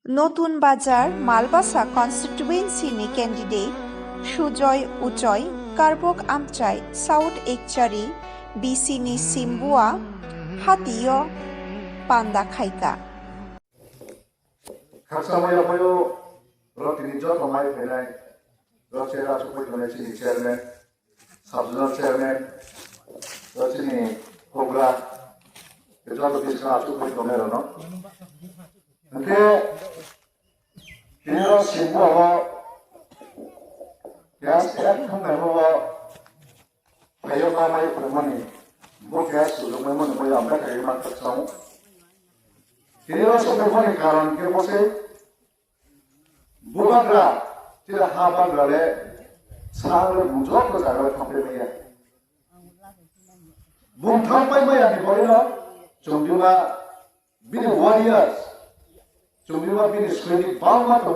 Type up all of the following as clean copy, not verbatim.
নতুন বাজার মালবাসা কনস্টিটুয়েন্সিनि candidate Sujoy উচয় কার্বক আমচাই south একচারি বিসিনি সিম্বুয়া হাতিয় পান্দা খাইকা खाकसामाया फैयो रतिनि जथमाय फैनाय रचे राजु फैथनाय चिनि चेयरमेन साबजुनाल चेयरमेन रचिनि होग्रा जत बिसना आसु फैथनाय रनो ओंखे बियो सिम्बुआव ग्यास एक खामनायखौ फैयो मामाय फैमानि बो ग्यास सुजुमोन मैया ओमफ्राय थायो माखासाव Kini sampai pun karan ke bose, bukanlah tidak haban lale, sangat bujok ke jaga sampai ni. Bukan sampai mana di bawah ni, cuma bini warriors, cuma bini sendiri bang matu,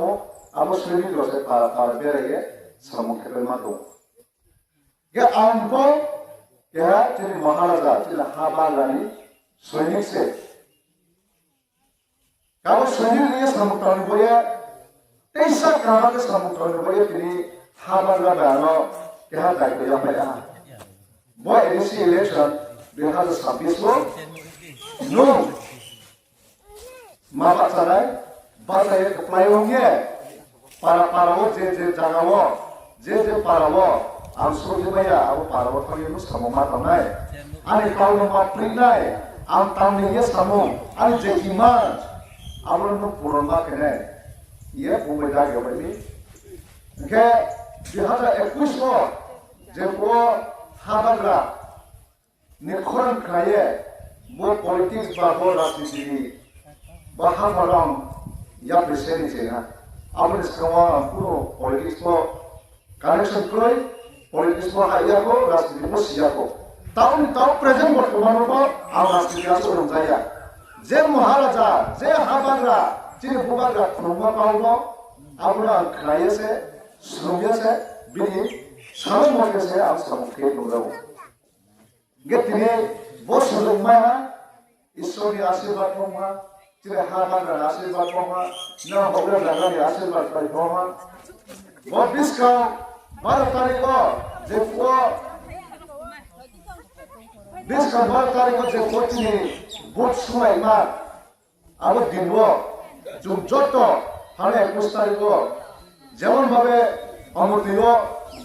abu sendiri terus para beraya, sama kita matu. Ke ampun, ke jadi maharaja, tidak haban lale, sendiri se. Kalau sendiri dia sambutan boya, tesa kalau dia sambutan boya ini habar lama kita tak boleh apa ya. Boy edisi election 2026 lo, no, mata sarai, bahasa yang keplayongnya, para wo je jaga wo, je para wo, ansur juga ya, aku para wo kali itu sama mata nai, ane kau nomor print nai, antam ni sama, ane jekiman. Amron no puroma kene ye bumai da yo bani ke 2021 lo je ko habagra ne khoran khaye bo politics ba bo rajniti ba habaram ya preseni se na amron skawa puro politics ko connection koi politics ko haya ko rajniti ko sia ko taun present bottoman ko am rajniti aso romjaya যে মহারাজা যে হাবানরা যিনি বুবানরা প্রমা Paulo আমরা খাইয়েছে শ্রমিয়েছে বিনি সামন মগেছে আর সামকে দৌড়াবো গেতিনে বসলো মায়া ঈশ্বরের আশীর্বাদ পাওয়া যে হাবানরা আশীর্বাদ পাওয়া না হগরা জাগানি আশীর্বাদ পাওয়া ববিসকা 12 তারিখ যে ও বিসকা 12 তারিখ যে কোচিনি Bot semua mak, awak dinwo, jumjoto, hal yang mustahil Jangan bawa amur diwo,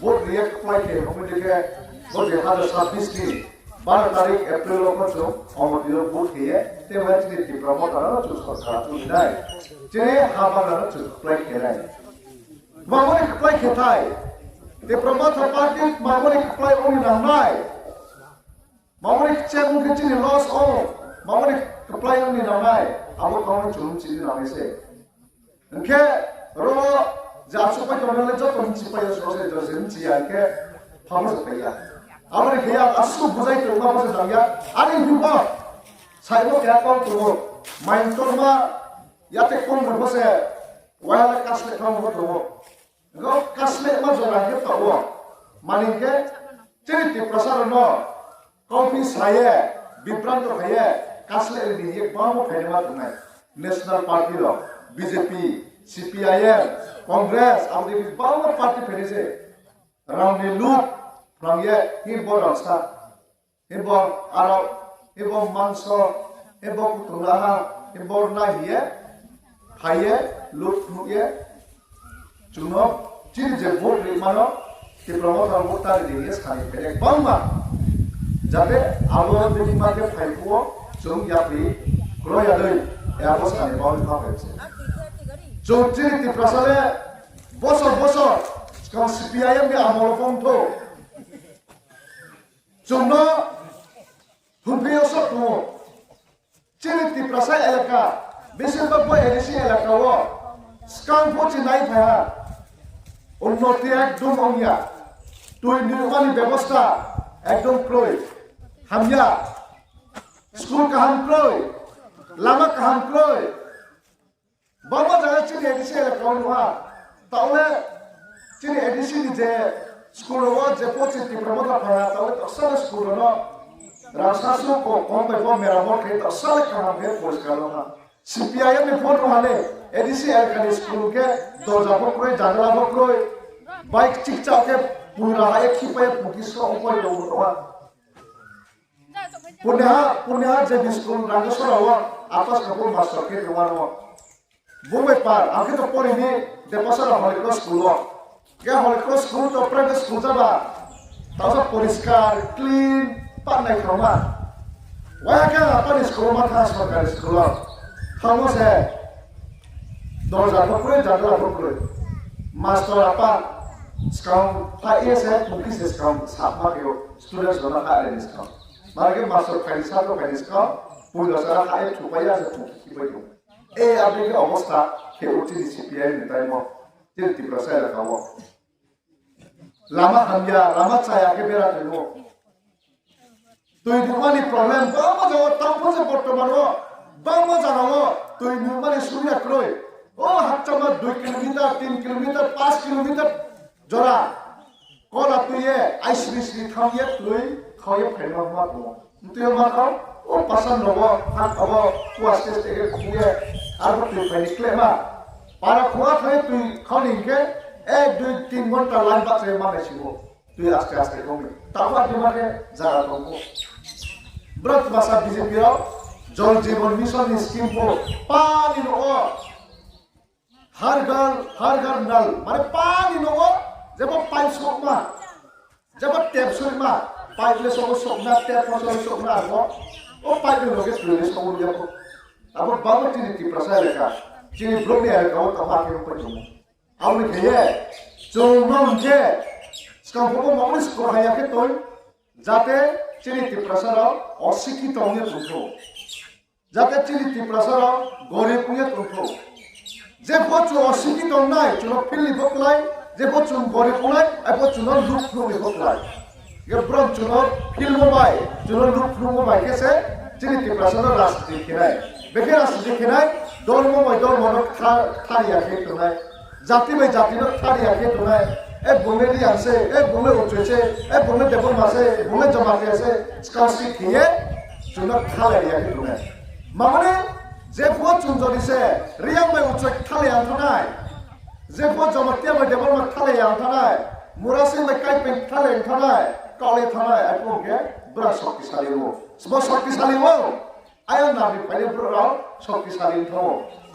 bot lihat apply ke, amur dike, bot dia ada 26 ni, 12 tarik April lokal tu, amur diwo bot dia, tewas di promoter lah tu sekarang tu dah, jadi habar lah tu apply ke dah. Mahu apply ke thai, di promoter party mahu apply orang dah naik, mahu cek mungkin jadi loss all. Mahu apply ni namai, abu kau cuma ciri namai se. Engke, ro jatuh pada orang lain jatuh mencipai sesuatu yang cia engke, hamus kaya. Abu ni kaya asu buzai tu orang masih tanya, ada juga. Saya tu kaya kau tu, main tu mah, ya tekun berbeza, wahai kasih kamu tu. Engkau kasih mah jangan kita tahu. Malingke, ciri tipe pasar no, kopi saya, bibrang tu saya. Kasle ini ye bamu phainewa tunai national party lo BJP CPIM Congress abdi bamu party phainese round ni loop from ye hirbor rasta hirbor aro hirbor manso hirbor kutulaha hirbor na hiye phaiye loop nuye chuno chir je vote ri mano ke promoter voter ri yes khani phere bangma jabe abo bima ke phaiko Jom yapi, kalau ya doi, ya bos kami bawa di mana sih? Jom ciri di prasale, bosor, sekarang CPIM dia amol fonto. Jom no, humpiosok tu, ciri di prasale elaka, biasa bawa edisi elaka wo, sekarang poci naik ya, unnoti ekdom ongya, tuh nirmani ব্যবস্থা ekdom kroy, hamya. School kaham kroy, lama kaham kroy. Bawa jangan ciri edisi elektron wah. Tahu le ciri edisi ni je school wah je positif promoter payah. Tahu le tak salah school no. Rasa suko kompai pom merah mor kita salah kaham he polis kalau ha. CPIM ni vote wale, ADC এলকানি স্কুলকে দরজা বক্রই জানলা বক্রই bike চিকচাকে পুরা এক খিপায় পুকিস উপরে দৌড়া পুণ্যা যে school রাঙ্গেশ্বরাও আপাস Kapoor master কে তোমানো বুমে পার আগে তো পড়িনি দেপাসারা হলিক্র স্কুল কে হলিক্র স্কুল তো প্রাইভেট স্কুল যাবা তাও পরিষ্কার ক্লিন পান্নাই ক্রমা ওয়াকে আপনি স্কুল মাথা সরকারি স্কুল থামোসে দরজা বক্রই জানলা বক্রই মাস্টার আপা sekarang saya mungkin sekarang sama kyo students gonna hire this sekarang. Mereka masuk kalis satu kalis sekarang, punya sekarang hire supaya ada tuh itu. Abis itu awasnya ke uji di CPI ini tadi mau jadi diproses lah kamu. Lama hamya, lama saya ke berat itu. Tuh itu mana problem? Bama jauh tahu pun seperti mana? Bama jauh, tuh itu mana suria kroy. Oh, cuma 2 kilometer, 3 kilometer, 5 kilometer. জরা কলা তুইয়ে ICC খাওয়ে তুই খাওয়ে ফেলা মা তুই মা খাও ও পাসান রব হাত হব কুয়াশে থেকে খুঁয়ে আর তুই ফেলি ক্লেমা পারা খোয়া খাই তুই খাওনিকে 1-2-3 ঘন্টা লাইন বাসে মানে ছিল তুই আস্তে আস্তে কমে তারপর তোমাকে জায়গা কমবো ব্রত ভাষা বিজেপি জল জীবন মিশন স্কিম পানি নো हर घर नल माने पानी नो जब पाइप सोकमा जब टेप सोकमा पाइप ले सोकना टेप सोकना ओ पाइप नो के सुले सोकु जब अब बाबा ती प्रसाद लेका जिनी ब्लॉक ने का तो हाके ऊपर जो आउने के जो नन के स्काफो ममस को हाया के तो जाते जिनी ती प्रसाद अशिक्षित होने तो जाते जिनी ती प्रसाद गरीब पुए तो যে বছর অশিক্ষিত নাই চলো ফিলি বকলাই যে বছর গরিব নাই এই বছর লুক ফ্লুমি বকলাই ये ब्रह्म चुनो फिल्म बाय चुनो लुक फ्लुम बाय कैसे चिनी तिप्रासन राष्ट्रीय खेनाय बेके राष्ट्रीय खेनाय धर्म बाय धर्म खारिया के तोनाय जाति बाय जाति न खारिया के तोनाय ए बुमे दी आसे ए बुमे उचेचे ए बुमे देबो मासे बुमे जमाते आसे स्काउसी किए चुनो खारिया के तोनाय माने जे बहुत चुनजोरी से रियां में उच्च खाले आंथनाय जे बहुत जमतिया में देवल में खाले आंथनाय मुरासे में काई पे खाले आंथनाय काले थानाय आपको के बड़ा शक्तिशाली हो सब शक्तिशाली हो आया नाबी पहले बड़ा शक्तिशाली थो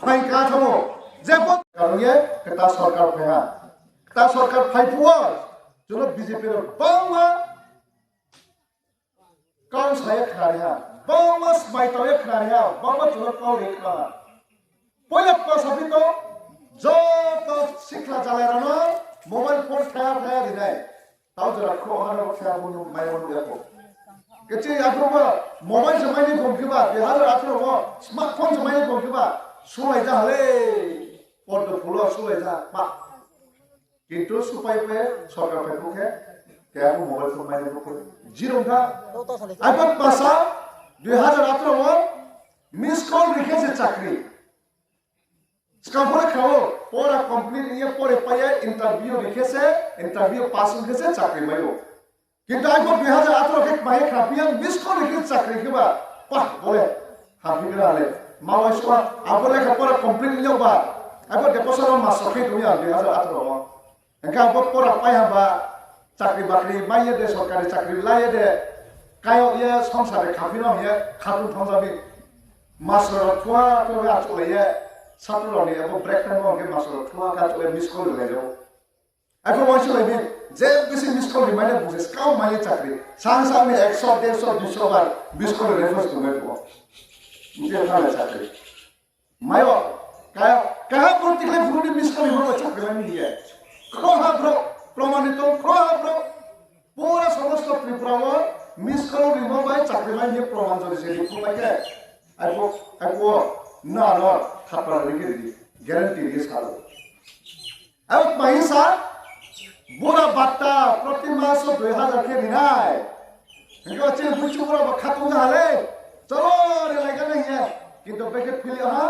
फाइन का थो जे बहुत करिए कता सरकार पे है कता सरकार फाइपुआ जो बीजेपी रो बांगा कौन साया खारिया Bamas mai tawe khariya bama chula kau rekla pole pasabi to joto sikla jalera no mobile phone khaya dinai tau jara kho hana khaya munu mai munu yako kechi aproba mobile samai ni gomkiba bihar aproba smartphone samai ni gomkiba sulai ja hale porto phulo sulai ja ma kintu supai pe sarkar pe pukhe kya mobile phone mai ni gomkiba zero tha iPhone pasa 2018 miss call लिखे से चाकरी स्काफोले खाओ पूरा complete ये पूरे पाए interview लिखे से इंटरव्यू पास लिखे से चाकरी मायो किंतु आइको 2018 के पाए खापिया मिस कॉल लिखे चाकरी के बा पा बोले हापी गराले मावसवा आपले का पूरा कंप्लीट लियो बा आइको डेपोसर मास के दुनिया 2018 एका पूरा पाया बा चाकरी बाकरी माये दे सरकारी चाकरी लाये दे कायो ये संसारे खाफिनो ये खातु थंजाबि मासर थुआ तो आचले ये सातुरनि अब ब्रेक टाइम के मासर थुआ का तो मिस कॉल लेलो आइको वाइसले बे जे बिसि मिस कॉल माने बुझे काउ माने चाकरी सान सान में 100 150 200 बार मिस कॉल रेफरेंस तो मेको मुझे खाना चाकरी मायो काया प्रतिक्रिया फुरुनी मिस कॉल हो चाकरी माने दिए खोहा ब्रो प्रमाणित खोहा ब्रो पूरा समस्त त्रिपुरा मिस कॉल रिमोव बाय चाकरी माने ये प्रमाण जरि से लिखो के आइको ना खापरा लिखे दी गारंटी दिस खालो अब पैसा बुरा बाटा प्रति मास 2000 के दिनाय इनको अच्छे बुच्चू बुरा खातुंगा हले चलो रे लगा नहीं है किंतु बेके फिल हां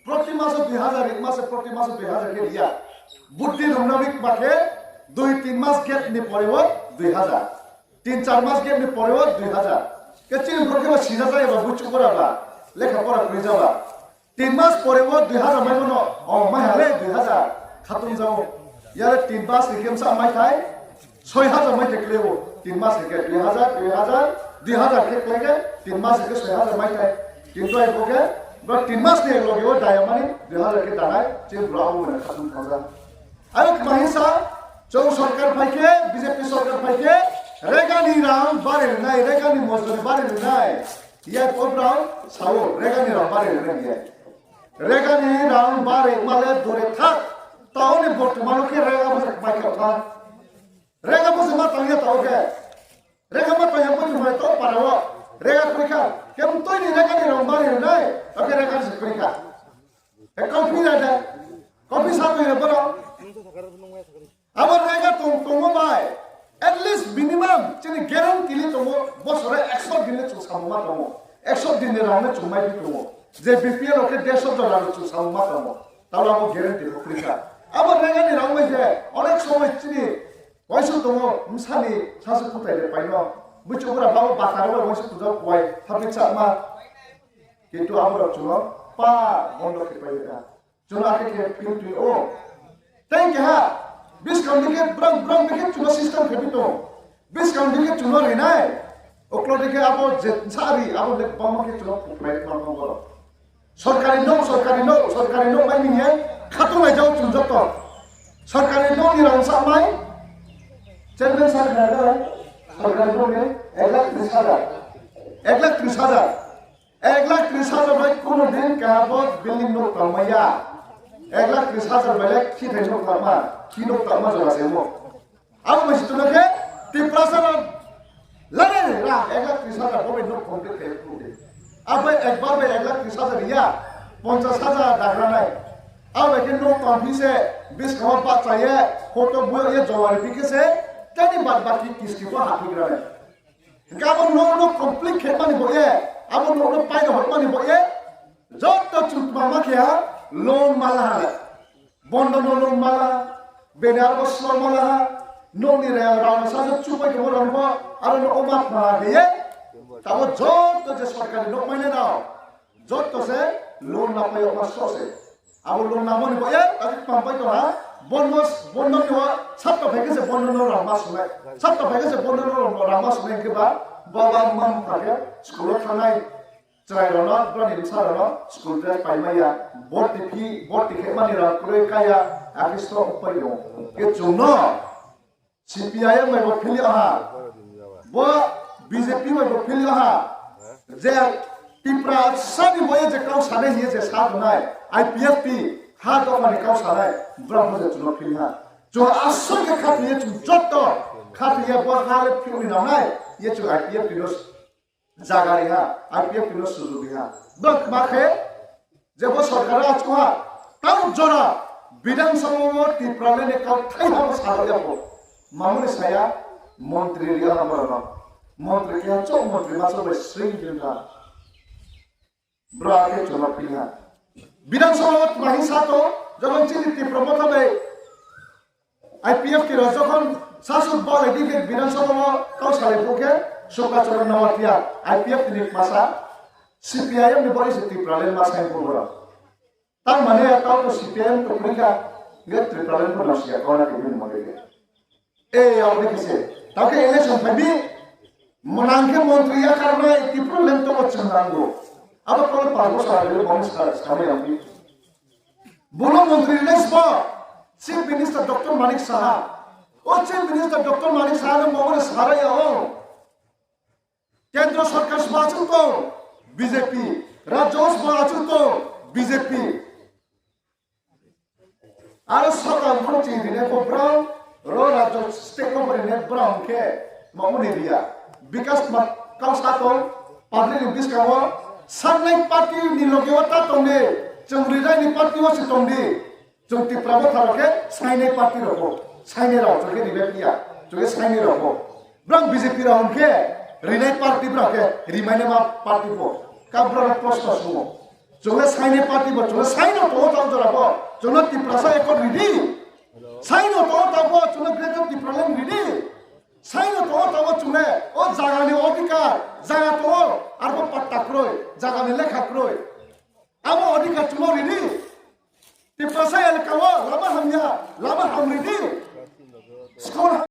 प्रति मास 2000 एक मास प्रति मास 2000 के दिया बुद्धि रमनाविक बाके 2-3 मास गेट नि परेव 2000 3-4 मास गेट नि परेव 2000 केचिन प्रके सिजा जाय बुच्चू बुरा बा लेखा परा करि जाबा 3 মাস পরে ও 2000 মাই মনো ও মাই হালে 2000 খাতুন যাও ইয়ারে 3 মাস রিকেম সা মাই থাই 6000 মাই দেখলেও 3 মাস রিকে 2000 দেখলেগে 3 মাস রিকে 6000 মাই থাই কিন্তু আই ওকে বা 3 মাস নিয়ে লগে ও ডায়ামানি 2000 কে দাঁড়ায় যে ব্রাউ মানে খাতুন খাজা আই মাহিসা চৌ সরকার ফাইকে বিজেপি সরকার ফাইকে রেগানি রাম বারে নাই রেগানি মজদুরি বারে নাই ইয়া প্রোগ্রাম সাও রেগানি রাম বারে নাই রেগানি রাম বারে মালে ধরে থাক তাহলে বর্তমানকে রেগা বসে মাইকে ওঠা রেগা বসে মা তাঙ্গে তাওকে রেগা মা তাঙ্গে বসে মাই তো পারাও রেগা পরীক্ষা কেমন তৈরি রেগানি রাম বারে নাই ওকে রেগা সে পরীক্ষা এ কফি না কফি সাথে বড় আবার রেগা তোমো ভাই at least minimum chini guarantee li tomo bosore 100 din le chu samma tomo 100 din le raune chumai bi tomo je bpl oke 150 dollar chu samma tomo তাহলে আমো গ্যারান্টি পরীক্ষা আবার রেগানি রাউমে যে অনেক সময় চিনি পয়সা তোমো মুসানি সাসু কুতাইলে পাইনো বুচুরা বাবু বাতারো পয়সা তুজা কয় থাপি চামা কিন্তু আমরা চুলো পা বন্ধ কে পাইলা চুলো আকে কে পিউটি ও তাই কে হা bis kaundige brang deke chuno system khebito bis kaundige chuno rinai oklo deke abo sari abo le bama ke chuno plate marmo bolo sorkari no mai ninge khatu mai jao chun joto sorkari no ni rang sa mai chairman sir gada sorkari no ne 1,30,000 mai kono din ka abo building no kamaya 1,30,000 bele ki thai no kama kino tama jala semo abo mesi to nake ti prasana lare ra 1,30,000 bobe no complete ke pude abe ekbar be 1,30,000 ya 50,000 dagra nai abe ke no kampi se 20 kama pa chahiye photo boy ye jawari pike se tani bad baki kiski ko hati gira nai abo no complete ke mani boye abo no pai no mani boye jotto chutma makya loan mala bondo no loan mala benar boslo mala noni re rauna sa chupai ke ron ba aro no oma pa de tabo jotto je sarkari no maine dao jotto se loan na payo maso se abo loan na moni boye ati pampai to ha bondo no sapto phege se bondo no rama sune sapto phege se bondo no rama sune ke ba baba mam phage school thanai trai rona brani sarana school tre paimaya bot ti khemani ra kure kaya akisto upayo ke chuno cpim mai bo phili aha bo bjp mai bo phili aha je tipra sani boye je kau sane hiye je sa donai ipfp ha to mani kau sanai brahmo je chuno phili ha jo aso ke khatiye chu jotto khatiye bo hale phili na nai ye chu ipfp nos জাগারি Ha IPF কিনো সুযোগ হা দক মাখে যেব সরকার আজকো হা তাও জরা বিধানসভা টিপ্রালে নে cow ঠাই হাম সারা যাব মামুনি সায়া মন্ত্রী রিয়া হামরা না মন্ত্রী কে চো মন্ত্রী মাসো বে শ্রী দিনকা ব্রাকে চলা পিহা বিধানসভা মাহিসা তো যখন চিনি টিপ্রমত বে আইপিএফ কি যখন শাসক বল এদিকে বিধানসভা কাউ সালে পক্ষে Sokacoran nawatia IPF tinik masa CPIM ni bori seti pralen masa yang pura. Tan mana ya tahu CPIM tu mereka nggak tripralen pun nasihat kau nak ibin mereka. Yang ni kisah. Tapi election tapi menangke menteri ya karena itu pralen tu macam nanggo. Apa kalau parpol sahaja bonus kami yang ni. Belum menteri lesba. Chief Minister Dr. Manik Saha. Chief Minister Dr. Manik Saha mau sahara ya কেন্দ্র সরকার সমাচুত BJP রাজ্য সমাচুত BJP আর সরকার প্রতি দিনে programme র রাজ্য state company নে brown কে মামুনি দিয়া বিকাশ কাউসাতো public বিস্কাও সানলাই party নি লগেওতা তংনে চংরিরাই নি পার্টি ওসি তংদি চংতি প্রাবো থারকে সাইনে পার্টি রবো সাইনে রাও তোকে দিবে পিয়া তোকে সাইনে রবো brown BJP রাউন K Rinai parti berake, rimane ma parti po. Kabra prosta sumo. Jole saine parti po, jole saino to tau jora po. Jole ti prasa ekor ridi. Saino to tau po, jole greto ti problem ridi. Saino to tau jole o jagane odikar, jaga to arbo patta kroi, jagane lekha kroi. amo odika tumo rini tipasa el kawo lama hamnya lama hamrini skor